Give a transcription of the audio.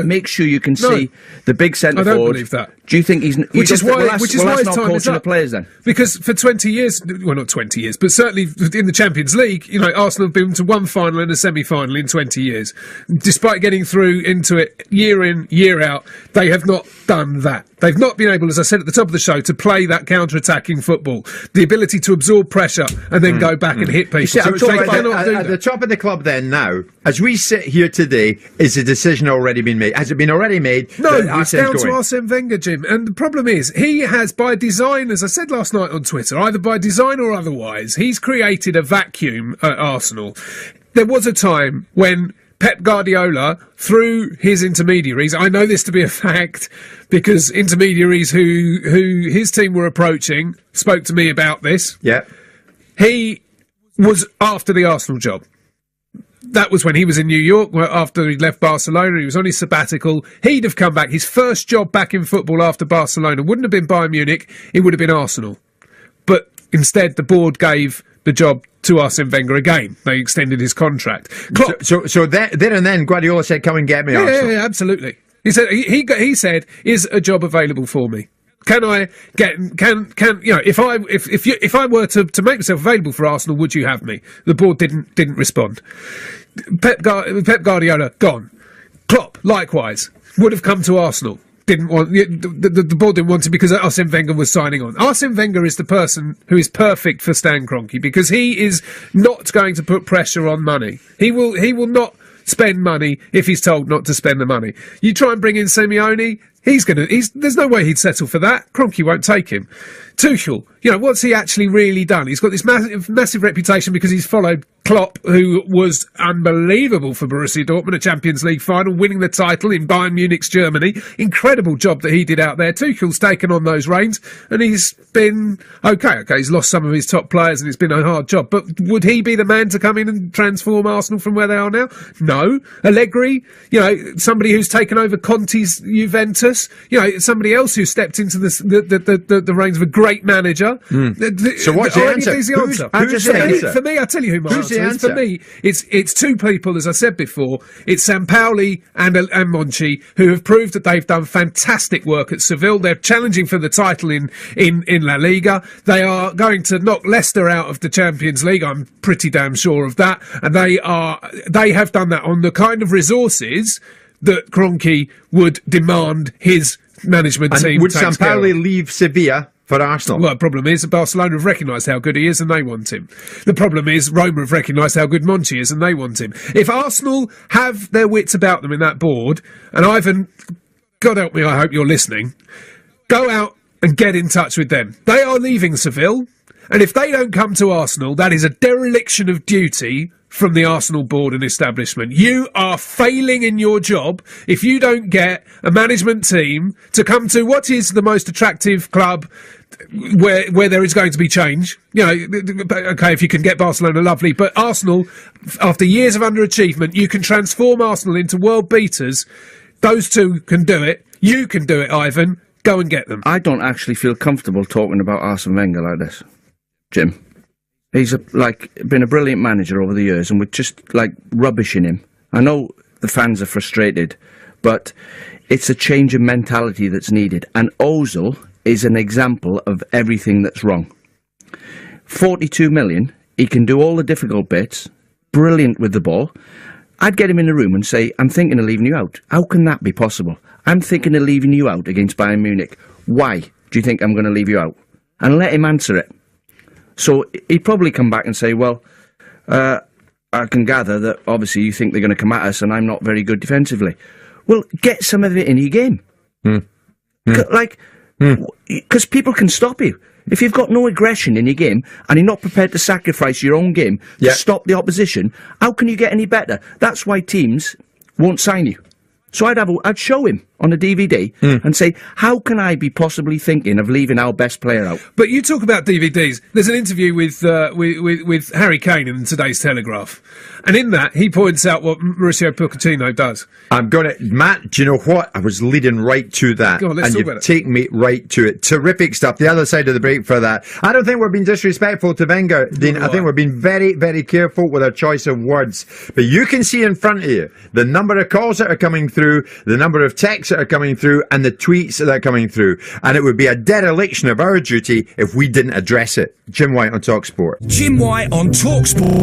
make sure you can see the big centre forward. I don't believe that. Do you think he's... Which is why his time is up. The players then? Because for 20 years, well, not 20 years, but certainly in the Champions League, you know, Arsenal have been to one final and a semi-final in 20 years. Despite getting through into it year in, year out, they have not done that. They've not been able, as I said at the top of the show, to play that counter-attacking football. The ability to absorb pressure and then go back and hit people. You see, at the top of the club then now, as we sit here today, is the decision already been made? Has it been already made? No, it's down to Arsene Wenger, Jim. And the problem is, he has, by design, as I said last night on Twitter, either by design or otherwise, he's created a vacuum at Arsenal. There was a time when Pep Guardiola, through his intermediaries, I know this to be a fact because intermediaries who his team were approaching spoke to me about this. Yeah. He was after the Arsenal job. That was when he was in New York, after he'd left Barcelona. He was on his sabbatical. He'd have come back. His first job back in football after Barcelona wouldn't have been Bayern Munich. It would have been Arsenal. But instead, the board gave the job to Arsene Wenger again. They extended his contract. So there and then, Guardiola said, "Come and get me." Arsenal. Yeah, absolutely. He said, he said, "Is a job available for me? Can I get? Can you know? If I were to make myself available for Arsenal, would you have me?" The board didn't respond. Pep Guardiola gone. Klopp likewise would have come to Arsenal. Didn't want the board didn't want to because Arsene Wenger was signing on. Arsene Wenger is the person who is perfect for Stan Kroenke because he is not going to put pressure on money. He will not spend money if he's told not to spend the money. You try and bring in Simeone, there's no way he'd settle for that. Kroenke won't take him. Tuchel, you know, what's he actually really done? He's got this massive reputation because he's followed Klopp, who was unbelievable for Borussia Dortmund, a Champions League final, winning the title in Bayern Munich's Germany. Incredible job that he did out there. Tuchel's taken on those reins, and he's been okay, he's lost some of his top players, and it's been a hard job. But would he be the man to come in and transform Arsenal from where they are now? No. Allegri, you know, somebody who's taken over Conte's Juventus, you know, somebody else who stepped into the reins of a great manager. So what's the answer? Who's the answer? For me, I'll tell you who my answer is. For me, it's two people, as I said before. It's Sampaoli and Monchi, who have proved that they've done fantastic work at Seville. They're challenging for the title in La Liga. They are going to knock Leicester out of the Champions League. I'm pretty damn sure of that. And they have done that on the kind of resources that Kroenke would demand his management team. Would Sampaoli leave Sevilla for Arsenal? Well, the problem is Barcelona have recognised how good he is and they want him. The problem is Roma have recognised how good Monchi is and they want him. If Arsenal have their wits about them in that board, and Ivan, God help me, I hope you're listening, go out and get in touch with them. They are leaving Seville, and if they don't come to Arsenal, that is a dereliction of duty from the Arsenal board and establishment. You are failing in your job if you don't get a management team to come to what is the most attractive club where there is going to be change. You know, okay, if you can get Barcelona, lovely, but Arsenal, after years of underachievement, you can transform Arsenal into world beaters. Those two can do it. You can do it, Ivan. Go and get them. I don't actually feel comfortable talking about Arsene Wenger like this, Jim. He's been a brilliant manager over the years, and we're just rubbishing him. I know the fans are frustrated, but it's a change of mentality that's needed. And Ozil is an example of everything that's wrong. 42 million, he can do all the difficult bits, brilliant with the ball. I'd get him in a room and say, I'm thinking of leaving you out. How can that be possible? I'm thinking of leaving you out against Bayern Munich. Why do you think I'm going to leave you out? And let him answer it. So he'd probably come back and say, well, I can gather that obviously you think they're going to come at us and I'm not very good defensively. Well, get some of it in your game. Because people can stop you. If you've got no aggression in your game and you're not prepared to sacrifice your own game to stop the opposition, how can you get any better? That's why teams won't sign you. So I'd show him on a DVD and say, how can I be possibly thinking of leaving our best player out? But you talk about DVDs. There's an interview with Harry Kane in today's Telegraph, and in that he points out what Mauricio Pochettino does. Matt, do you know what? I was leading right to that. Go on, let's and talk you've about it. taken me right to it. Terrific stuff. The other side of the break for that. I don't think we're being disrespectful to Wenger, Dean. I think we're being very, very careful with our choice of words. But you can see in front of you the number of calls that are coming through, the number of texts that are coming through, and the tweets that are coming through. And it would be a dereliction of our duty if we didn't address it. Jim White on TalkSport. Jim White on TalkSport.